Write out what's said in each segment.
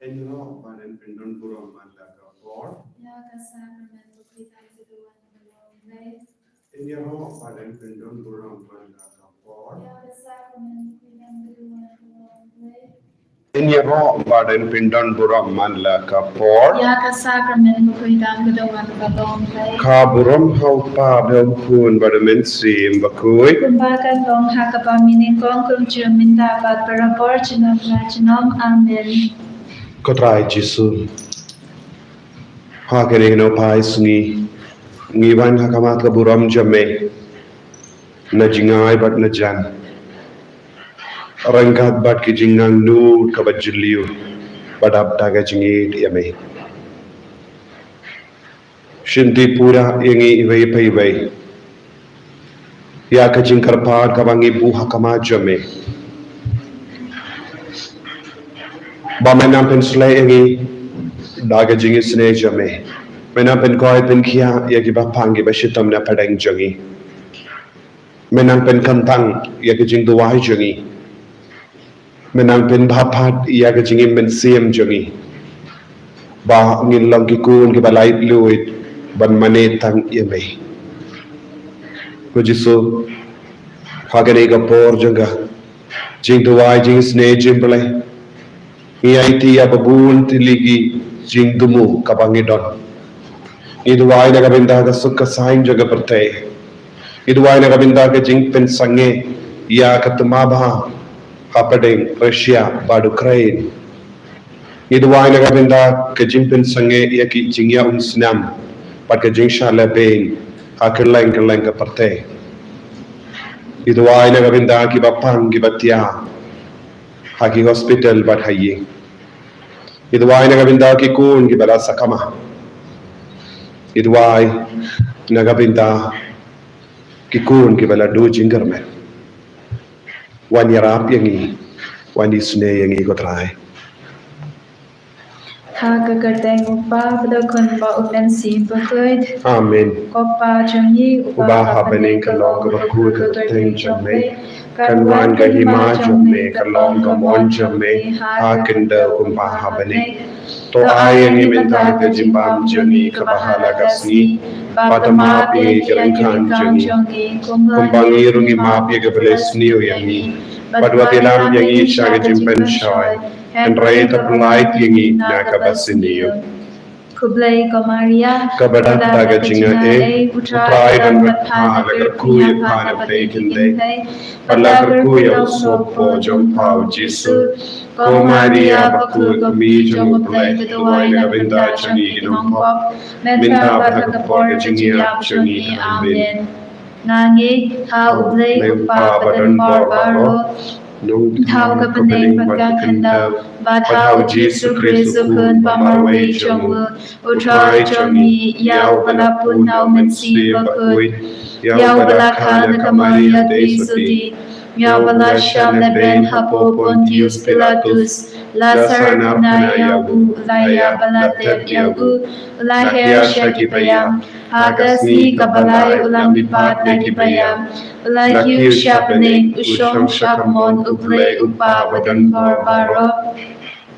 Enyo baden pindon puro malaga por. Ya ka sacrament bukwitan keduan belong Enyo baden pindon puro malaga por. Ya ka sacrament bukwitan keduan belong Enyo baden pindon puro malaga por. Ya ka sacrament bukwitan keduan belong Ka burom hau pa bel kun bademen sim bakui. Kumbakan long hakapa mining kong kum minta bat parapor chinom chinom amen. Kotrai Jisu. Hakene no pai sungi. Ngiwan hakamat ka buram jame. Na jingai bat na jan. Rangkat bat ki jingang nu ka bajliu. Badap taga jingit yame. Shinti pura yangi iway pa iway. Ya ka jingkar paad ka bangi buha kama jame. Bamenam pen slay yangi daga jingisynei jame. Menam pen koi pen kia yagi bapangi bashitam na padang jangi. Menang pen kantang yagi jing duwai jangi. Menang pen bhapat yagi jingin men siem jangi. Ba ngin lang ki kun ki balait luit ban manetang yame. Kujisu hagane ka por janga jing duwai jingisynei blei. Iyaiti ababun tiligi jing dumu kabangidon. Iduwai na kabinda ka sukka saing jaga pertay. Iduwai na kabinda ka jing pen sange ya katumaba hapadeng Russia bad Ukraine. Iduwai na kabinda ka jing pen sange ya ki jingya unsnam pat ka jing shala ben hakirlang ka pertay. Iduwai na kabinda ki bapang ki batya haki hospital bat hayi. Iduwai na kabinda ki kun ki bala sakama. Iduwai na kabinda ki kun ki bala do jingar men. Wan yarap yangi wan isne yangi kotrai. Hagagateng upa bedakun ba umen sim bakut. Amen. Kopa jangi Uba habening kalong ka bakul ka teng jamme. Kanwan ka hima jamme kalong ka mon jamme hakenda kumpa habening. To ayangi minta ka jimbam jangi ka bahala kasni. Patama pi kiringkan jangi. Kumbangi rungi mapi ka blesniyo yangi. Padwa kilam yangi shaga jimpen shoy. And right up light yangi na kabasiniyo. Kublai ko Maria, Kabadat taga jinga utrai dan batha lagar kuya pana pekinde. Palagar kuya sopo jompau Jisu. Ko Maria bakul kami jumuplay tuwai na kabinda changi ginumpop. Minta bagapor jingi ap changi amen. Nangi ha ublay upa badan barbaro. Thao ka paneng pagkakanda, Bathao Jesu Kristo kun pamarway chongu, utray chongi, yaw bala punaw mensi bakut, yaw bala kana kamaya de sudi, yaw bala siyam na ben hapo Pontius Pilatus, Lazar na yagu, laya bala tep yagu, lahir siya kipayam, hagas ni kabalay ulang lipat na kipayam, Lagi siya paning usyong siya kamon ublay upa badan barbaro.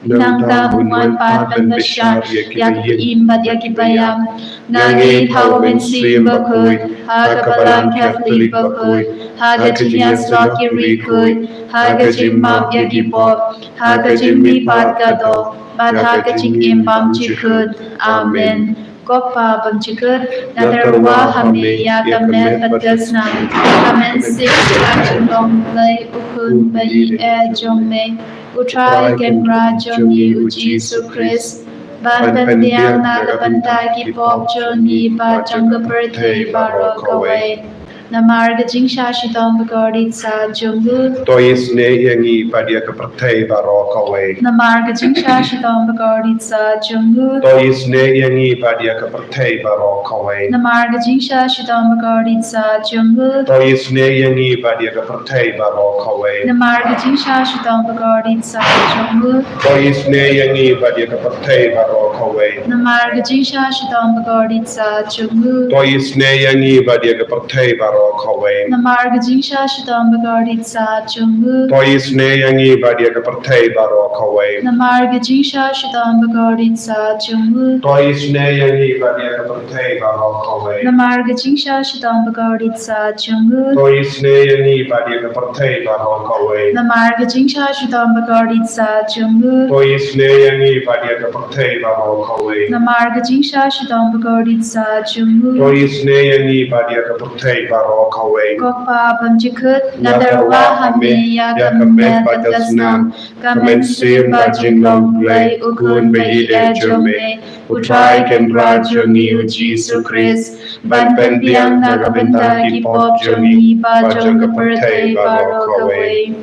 Nang tabuman patan basyar yak imbat yakibayam. Nangit hawamin simbakoy, hakabalang Catholic bakoy, hagajimyas rocky rikoy, hagajimap yakipop, hagajim lipat kado, bat hagajim imbam chikud. Amen. Kopa pagchikut natarwa hame ya kamen patasna kamen sik achindong lay ukun bai jome utrai kembra jomi uji sukris bantan diang nagabanta ki pop jomi ba janggaperthe baro kawai Namarga jingsha shidom bagardit sa jungu. Tois ne yangi padia ka perthay baro kawai. Namarga jingsha shidom bagardit sa jungu. Tois ne yangi padia ka perthay baro kawai. Namarga jingsha shidom bagardit sa jungu. Tois ne yangi padia ka perthay baro kawai. Namarga jingsha shidom bagardit sa jungu. Tois ne yangi padia ka perthay baro kawai. Namarga jingsha shidom bagardit sa jungu. Tois ne yangi padia ka perthay baro baro kawe. Namar Gajingsha Shidam Bagadit Sa Jungu. Toisne yangi badia ka perthei baro kawe. Namar Gajingsha Shidam Bagadit Sa Jungu. Toisne yangi badia ka perthei baro kawe. Namar Gajingsha Shidam Bagadit Sa Jungu. Toisne yangi badia ka perthei baro kawe. Namar Gajingsha Shidam Bagadit Sa Jungu. Toisne yangi badia ka perthei baro kawe. Namar Gajingsha Shidam Bagadit Sa Jungu. Toisne yangi badia ka perthei baro kawe. Kokpa Bamjikut Nadarwa Hamia Kamet Batasnam Kamen Sim Jingisynei-blei Ukun Bayi Ejome Utrai Ken Rajongi Ujisu Chris Ban Pendiang Nakabenta Kipop Jongi Bajong Kapertei Baro Kawe.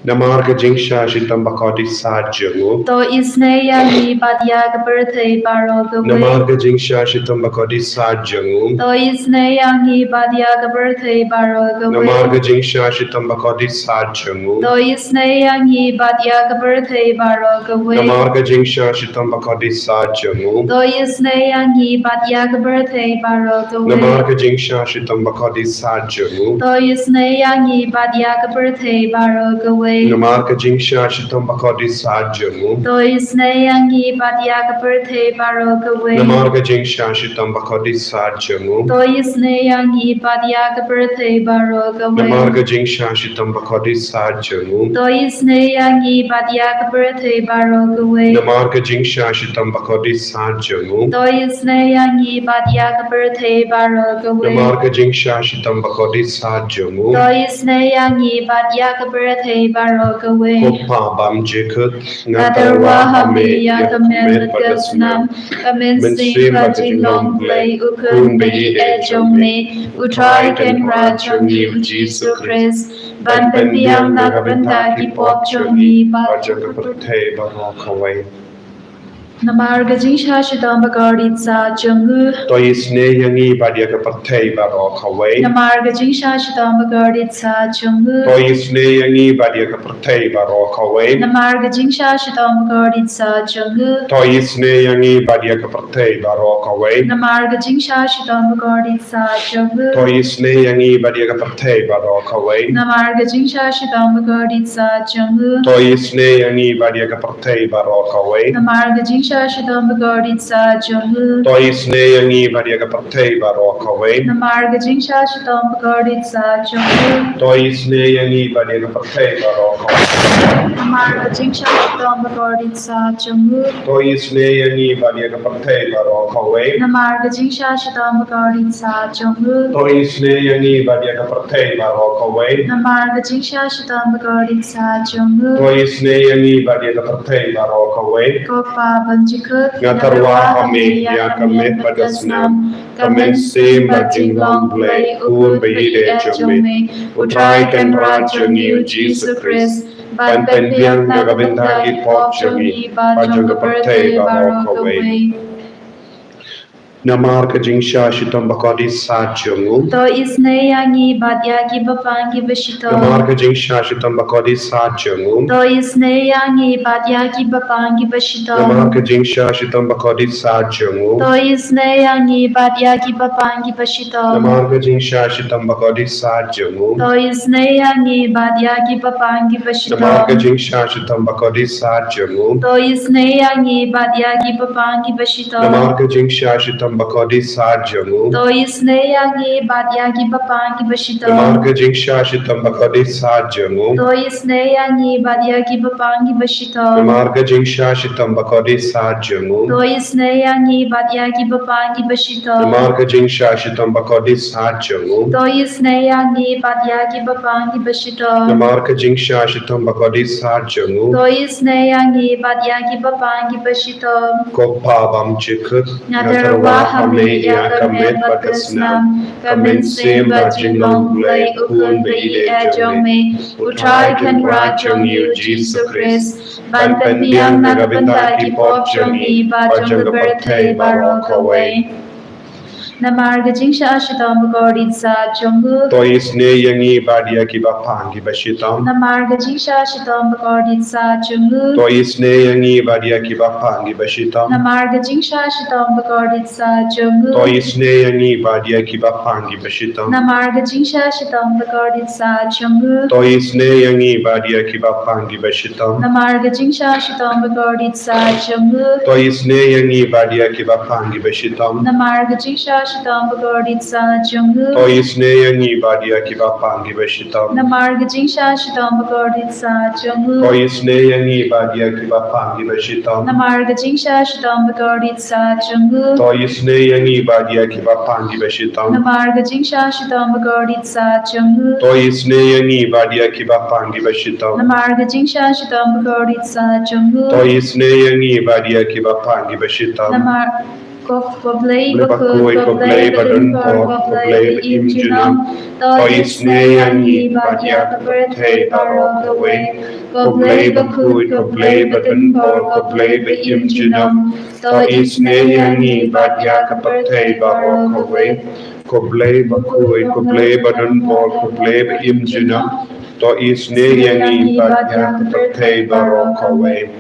Namar Gajingsha Shitam Bakati Sajangu. To isne yangi Badya Kapertei Baro Kawe. Namar Gajingsha Shitam Bakati Sajangu. To isne yangi Badya Kapertei Baro Kawe. Namar Gajingsha Shitam Bakati Sajangu. To isne yangi Badya Kapertei Baro Kawe. Namar Gajingsha Shitam Bakati Sajangu. To isne yangi Badya Kapertei Baro Kawe. Namar Gajingsha Shitam Bakati Sajangu. To isne yangi Badya Kapertei Baro Kawe. Namar Gajingsha Shitam Bakati Sajangu. To isne yangi Badya Kapertei Baro Kawe. Namar Gajingsha Shitam Bakati Sajangu. To isne yangi Badya Kapertei Baro Kawe. Namar Gajingsha Shitam Bakati Sajangu. To isne yangi Badya Kapertei Baro Kawe. Namar Gajingsha Shitam Bakati Sajangu. To isne yangi Badya Kapertei Baro Kawe. Namar Gajingsha Shitam Bakati Sajangu. To isne yangi Badya Kapertei Baro Kawe. Kopa Bam Jikut Nadarwa Hamia Kamet Batasnam Kamen Sim Jingisynei-blei Ukun Bayi Ejome Utrai Ken Rajongi Ujisu Chris Ban Pendiang Nakabenta Kipop Jongi Bajong Kapertei Baro Kawe. Namar Gajingsha Shidam Bagadit Sa Jungu. Toisne yangi badia ka perthei baro kawe. Namar Gajingsha Shidam Bagadit Sa Jungu. Toisne yangi badia ka perthei baro kawe. Namar Gajingsha Shidam Bagadit Sa Jungu. Toisne yangi badia ka perthei baro kawe. Namar Gajingsha Shidam Bagadit Sa Jungu. Toisne yangi badia ka perthei baro kawe. Namar Gajingsha Shidam Bagadit Sa Jungu. Toisne yangi badia ka perthei baro kawe. Namar Gajingsha Shidam Bagadit Sa Jungu. Toisne yangi badia ka perthei baro kawe. Namar Gajingsha Shidam Bagadit Sa Jungu. Toisne yangi badia ka perthei baro kawe. Namar Gajingsha Shidam Bagadit Sa Jungu. Toisne yangi badia ka perthei baro kawe. Namar Gajingsha Shidam Bagadit Sa Jungu. Toisne yangi badia ka perthei baro kawe. Namar Gajingsha Shidam Bagadit Sa Jungu. Toisne yangi badia ka perthei baro kawe. Kokpa Bamjikut Nadarwa Hamia Kamet Batasnam Kamen Sim Jingisynei-blei Ukun Bayi Ejome Utrai Ken Rajongi Ujisu Chris Ban Pendiang Nakabenta Kipop Jongi Bajong Kapertei Baro Kawe. Namar Gajingsha Shitam Bakati Sajangu. To isne yangi Badya Ki Bapangi Bashito. Namar Gajingsha Shitam Bakati Sajangu. To isne yangi Badya Ki Bapangi Bashito. Namar Gajingsha Shitam Bakati Sajangu. To isne yangi Badya Ki Bapangi Bashito. Namar Gajingsha Shitam Bakati Sajangu. To isne yangi Badya Ki Bapangi Bashito. Namar Gajingsha Shitam Bakati Sajangu. To isne yangi Badya Ki Bapangi Bashito. Namar Gajingsha Shitam Bakati Sajangu. To isne yangi Badya Ki Bapangi Bashito. Namar Gajingsha Shitam Bakati Sajangu. To isne yangi Badya Ki Bapangi Bashito. Namar Gajingsha Shitam Bakati Sajangu. To isne yangi Badya Ki Bapangi Bashito. Namar Gajingsha Shitam Bakati Sajangu. To isne yangi Badya Ki Bapangi Bashito. Namar Gajingsha Shitam Bakati Sajangu. To isne yangi Badya Ki Bapangi Bashito. Kopa Bam Jikut Nadarwa Hamia Kamet Batasnam Kamen Sim Jingisynei-blei Ukun Bayi Ejome Utrai Ken Rajongi Ujisu Chris Ban Pendiang Nakabenta Kipop Jongi Bajong Kapertei Baro Kawe. Namar gajing sha shitam bagordit sa chungu. To isne yangi badia ki bapang ki bashitam. Namar gajing sha shitam bagordit sa chungu. To isne yangi badia ki bapang ki bashitam. Namar gajing sha shitam bagordit sa chungu. To isne yangi badia ki bapang ki bashitam. Namar gajing sha shitam bagordit sa chungu. To isne yangi badia ki bapang ki bashitam. Namar gajing sha shitam bagordit sa chungu. To isne yangi badia ki bapang ki bashitam. Namar gajing sha shitam bagordit sa chungu. To isne yangi badia ki bapang ki bashitam. Namar gajing sha shitam bagordit sa chungu. To isne yangi badia ki bapang ki bashitam. Namar gajing sha shitam bagordit sa chungu. To isne yangi badia ki bapang ki bashitam. Namar gajing sha shitam bagordit sa chungu. To isne yangi badia ki bapang ki bashitam. Namar gajing sha shitam bagordit sa chungu. To isne yangi badia ki bapang ki bashitam. Namar Koblei Bakui koblei badun por koblei imjunam. To isne yangi badia kapatei barok away. Koblei bakui koblei badun por koblei imjunam. To isne yangi badia kapatei barok away. Koblei bakui koblei badun por koblei imjunam. To isne yangi badia kapatei barok away.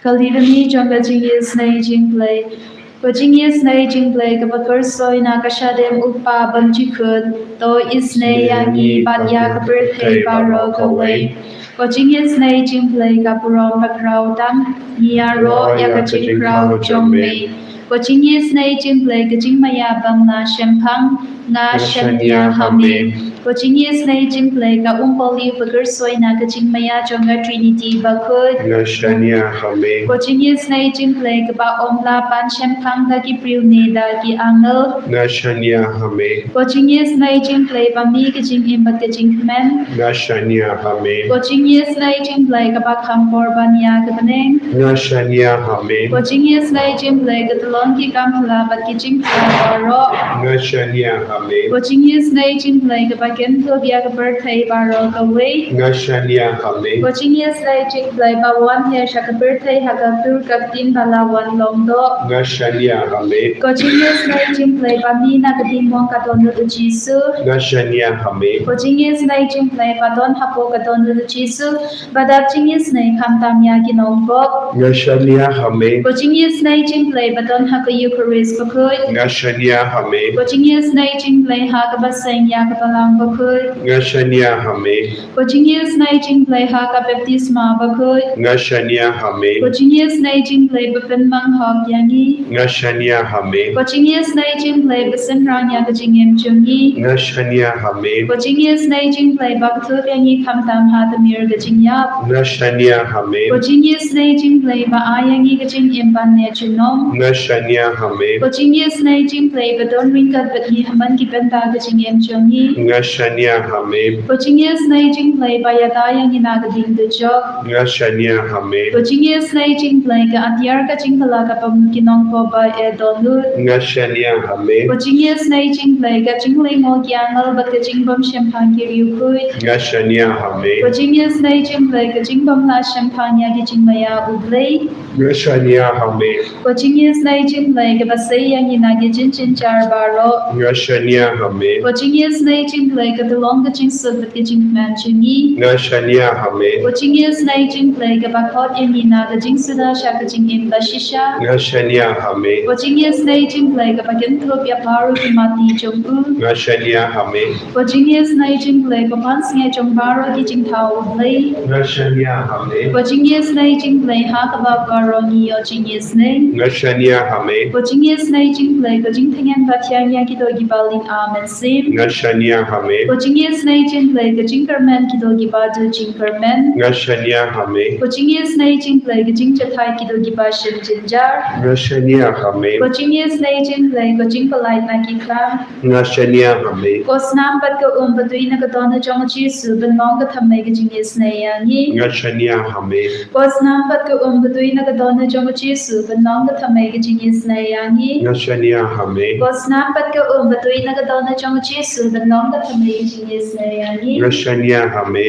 Kalirani jonga Jingisynei-blei. Ko Jingisynei-blei kapag soy na kasyadem upa banjikun. To isne yangi badya kapirtay baro kaway. Ko Jingisynei-blei kapurong pakraw tam. Niyaro yakaching kraw jongmei. Ko Jingisynei-blei kajing mayabang na siyempang nga shanya hame. Ko Jingisynei-blei ka umpali pagkar soy na kajing maya jonga Trinity bakod. Nga shanya hame. Ko Jingisynei-blei ka ba omla pan siyempang dagi priwne dagi angel. Nga shanya hame. Ko Jingisynei-blei pa mi kajing imbat kajing kemen. Nga shanya hame. Ko Jingisynei-blei ka ba kampor ba niya kabaneng. Nga shanya hame. Ko Jingisynei-blei ka talon ki kampala bat kajing baro. Nga shanya hame. Ko Jingisynei-blei ka ba kento biya ka birthday baro ka way. Nga shanya hame. Ko Jingisynei-blei ba wan he siya ka birthday haga tur kaktin balawan longdo. Nga shanya hame. Ko Jingisynei-blei ba mi na kadimong katonod o Jisu. Nga shanya hame. Ko Jingisynei-blei ba don hapo katonod o Jisu. Badap Jingisynei kamtam ya ginongbok. Nga shanya hame. Ko Jingisynei-blei ba don haka Eucharist bakoy. Nga shanya hame. Ko Jingisynei-blei haka baseng ya kapalang bakoy. Nga shanya hame. Ko Jingisynei-blei haka baptisma bakoy. Nga shanya hame. Ko Jingisynei-blei ba penmang hog yangi. Nga shanya hame. Ko Jingisynei-blei ba senrang ya kajingim chungi. Nga shanya hame. Ko Jingisynei-blei ba katut yangi kamtam hatamir kajingyap. Nga shanya hame. Ko Jingisynei-blei ba ayangi kajing impan ne chunom. Nga shanya hame. Ko Jingisynei-blei ba don ringkat bat ni haman ki benta kajingim chungi. Nga shanya hame. Ko Jingisynei-blei ba yata yangi na kading dujok. Nga shanya hame. Ko Jingisynei-blei ka atyar kajing kala ka pamkinong po ba edonut. Nga shanya hame. Ko Jingisynei-blei ka jinglay mo kiangal bat kajing bam siyempang kiriukut. Nga shanya hame. Ko Jingisynei-blei ka jingbam la siyempang ya kajing maya ublay. Nga shanya hame. Ko Jingisynei-blei ka basay yangi na kajing chinchar baro. Nga shanya hame. Ko Jingisynei-blei ka tulong kajing sud bat kajing kman chungi. Nga shanya hame. Ko Jingisynei-blei ka bakot yangi na kajing suda siya kajing imba shisha. Nga shanya hame. Ko Jingisynei-blei ka bagintop ya paru ki mati chungku. Nga shanya hame. Ko Jingisynei-blei ka pansnya chung baro ki jing tau blei. Nga shanya hame. Ko Jingisynei-blei ha ka ba baro ni yo Jingisynei. Nga shanya hame. Ko Jingisynei-blei ka jing tengen ba tiang ya ki do gi baling amen sim. Nga shanya hame. Ko Jingisynei-blei ka jing kermen ki do gi ba du jing kermen. Nga shanya hame. Ko Jingisynei-blei ka jing chathai ki do gi ba shin jinjar. Nga shanya hame. Ko Jingisynei-blei ka jing palai na ki klam. Nga shanya hame. Ko snam pat ka patui na ka dona jong Jisu ben long ka thamai ka Jingisynei yangi. Nga shanya hame. Ko snam pat ka patui na ka dona jong Jisu ben long ka thamai ka Jingisynei yangi. Nga shanya hame. Ko snam pat ka patui na ka dona jong Jisu ben long ka thamai ka Jingisynei yangi. Nga shanya hame.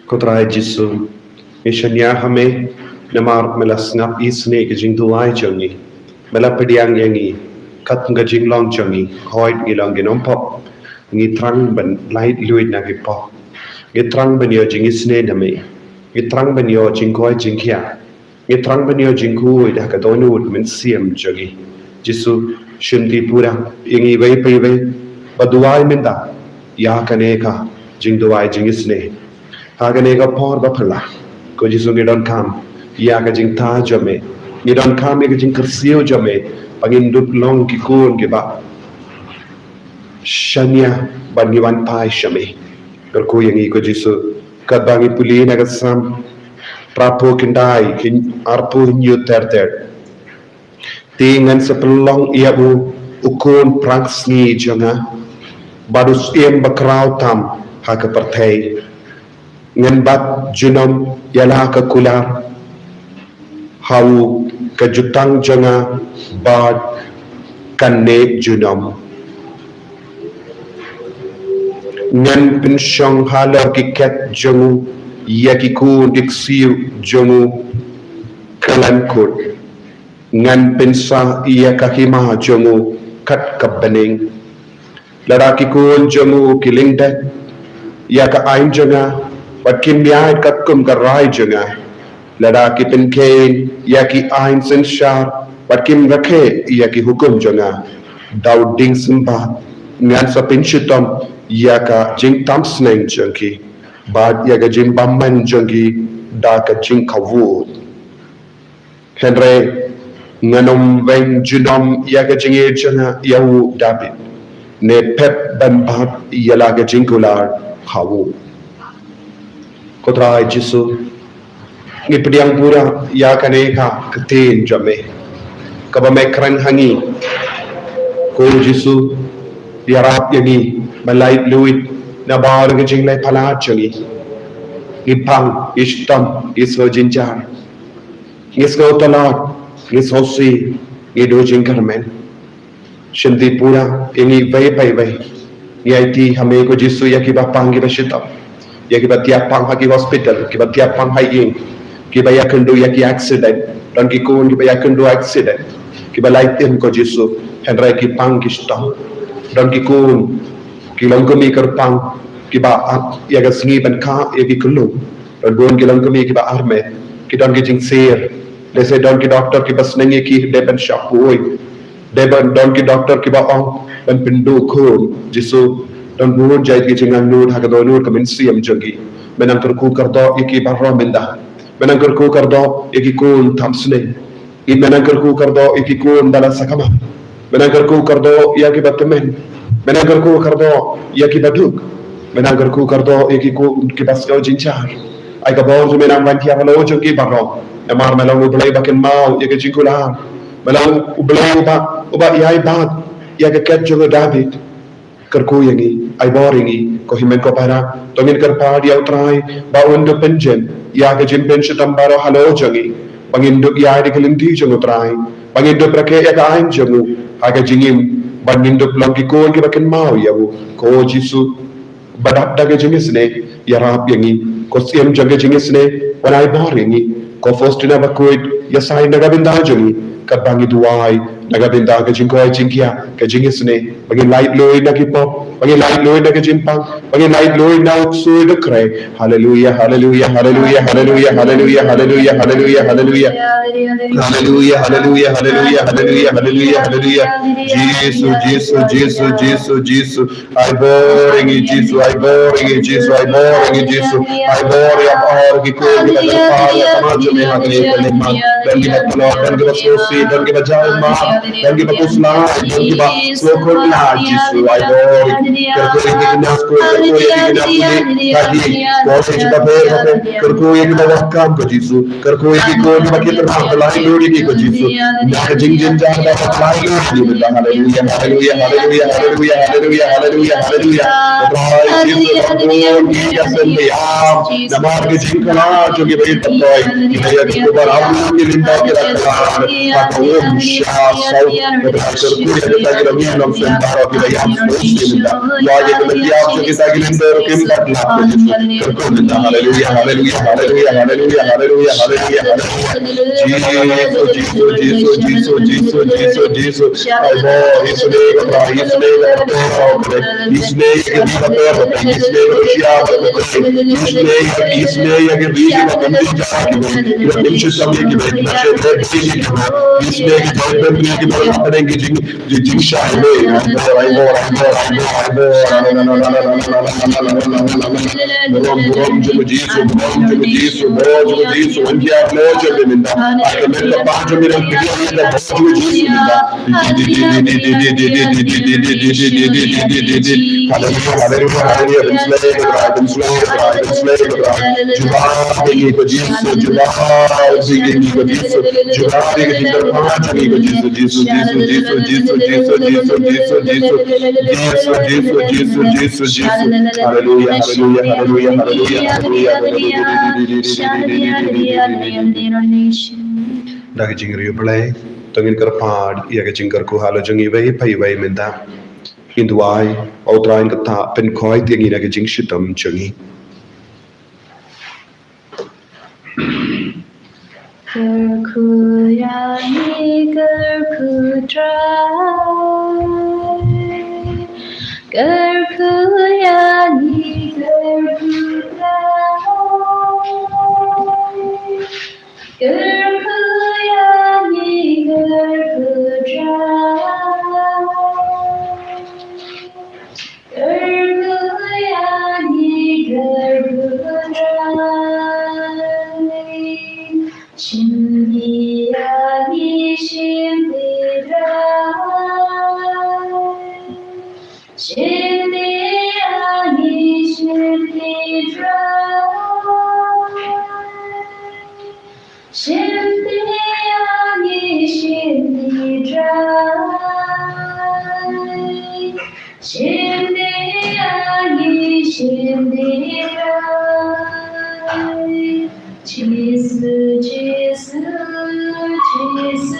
Kotra Jisu. Nga shanya hame. Namar melasnap isne ke jing duai changi. Melapediang yangi kat nga jinglong changi hoit ngilong ginom pop ngi trang ban light luid na gi pop ngi trang ban yo jingisne na me ngi trang ban yo jingkoi jingkhia ngi trang ban yo jingku da ka donu men siam changi jisu shimdi pura ingi vei pe ve baduai minda ya kaneka jingduai jingisne ha kaneka por ba phala ko jisu ngi don kam ya ka jing ta jame ni don kam ya ka jing kersio jame pangindup long ki kun ki ba shania bangiwan pai shame kerku yang iko jisu kat bangi puli na ka sam prapo kindai kin arpu nyu ter tingan sepelong ia bu ukun prangsni janga badus iem bakrau tam ha ka perthei ngan bat junom yala ka kular hau ka jutang janga bad kanne junom ngan pinsyong halar ki ket jongu yakiku diksiu jongu kalankut ngan pinsa iya kahima jongu kat kabening ladaki kun jongu kilingdet ya ka ain jonga wat kim yai kat kum ka rai jonga ladaki pinkain ya ki ain sen shar wat kim rakhe ya ki hukum jonga daud ding simba ngan sa pinshitom ya ka jing tam sneng jongi bad ya ka jing bamman jongi da ka jing kawu henry nganom veng junom ya ka jing e jonga yahu david ne pep ban bhat yala ka jing kular kawu kotra jisu ngi pediang pura ya kaneka ketin jame kaba mekran hangi ko jisu yarap yangi malait luit na bar ke jinglai phala changi ipang ishtam isho jinjar isho talat isho si ido jinkarmen shinti pura ini vai pai vai yaiti hame ko jisu yaki bapang ki bashitam yaki batiapang haki hospital ki batiapang haing ki bayakendu yaki accident dan ki kun ki bayakendu accident ki balaitin ko jisu henry ki pang kistam dan ki kun ki longkami kerpang ki ba yaga singi ban ka yaki kullu dan bon ki longkami ki ba arme ki dan ki jing ser dese don ki doctor ki bas nengi ki de ban shapoi de ban don ki doctor ki ba ong ban pindu kun jisu dan bon jait ki jingan nur ha ka do nur ka min siam jogi menang kerku kardo yaki barro minda menang kerku kardo yaki kun tamsne i menang kerku kardo yaki kun dala sakama menang kerku kardo yaki batmen menang kerku kardo yaki baduk menang kerku kardo yaki ku ki basgo jinchar ai ka bor menang ban kia halo jogi barro namar melang ublai baken mau yaki jingkular melang ublai uba yai bat yaki ket jogo david kerku yangi ai boringi ko himen ko para tongin kerpa dia utrai ba undo penjen ya ke jin pen shitam baro halo jangi bangin duk ya di kelinti jong utrai bangin duk rake ya ka ain jongu aga jingim bangin duk longi ko ke baken mau ya ko jisu badap daga jingisne ya rap yangi ko siem jaga jingisne wanai boringi ko fostina bakuit ya sai naga binda jangi kabangi duai naga binda ka jingkoi jingkia ka jingisne bagi light loy na kipo bagi light loy na ka jimpang bagi light loy na uksui de kre hallelujah hallelujah hallelujah hallelujah hallelujah hallelujah hallelujah hallelujah hallelujah hallelujah hallelujah hallelujah hallelujah hallelujah jesus jesus jesus jesus jesus I boring jesus I boring jesus I boring jesus I boring और की कोई भी लगा पार या समाज में आगे चले मान dan kita tolong dan kita solusi dan kita jauh maaf dan kita kuslah dan kita sokong lah Yesus ay boy kerkoy kita nasku kerkoy kita puli tadi kau kita ber kerkoy kita wakam ko Yesus kerkoy kita kita terlalu lori ko Yesus nak jingjing jangan dapat lagi di haleluya haleluya haleluya haleluya haleluya haleluya haleluya Tuhan Yesus Tuhan kita sembah nama kita jingkala jo kita toy kita ya kita beramu linda kita kata om shas sau na pastor ku ya kita gina mi nam sen baro kita yam so minda ya ye kita yam so kita gina ndero kim bat na ko Jesus ko minda hallelujah hallelujah hallelujah hallelujah hallelujah hallelujah Jesus abo isne ka isne ka isne ya ke bi ka bindi ja ki ila nimshi samye ki be na she be isne ki jayben bi ki bala apne ki jing shai be Burom Jesus when you have no minda akamenda banjo mira bidiyo da boju Jesus minda hallelujah Dak Jingisynei-blei tongin karpad ia ke jingkar ku halo jongi wei pai wei minda Induai outrain kata pen koi tiangi na ke jingshitam jongi Gerku yani gerku dry Gerku yani gerku dry Gerku yani gerku dry Gerku yani gerku dry Shimdi yani shimdi dry Shimdi yani shimdi dry Shimdi yani shimdi dry Shimdi yani shimdi dry Jesus, Jesus, Jesus,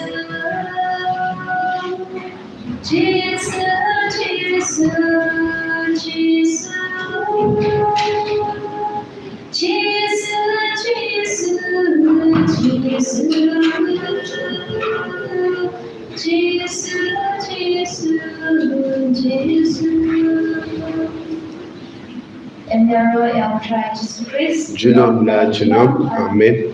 Jesus, Jesus, Jesus. And there are our try Jesus Christ. Jinom la jinom amen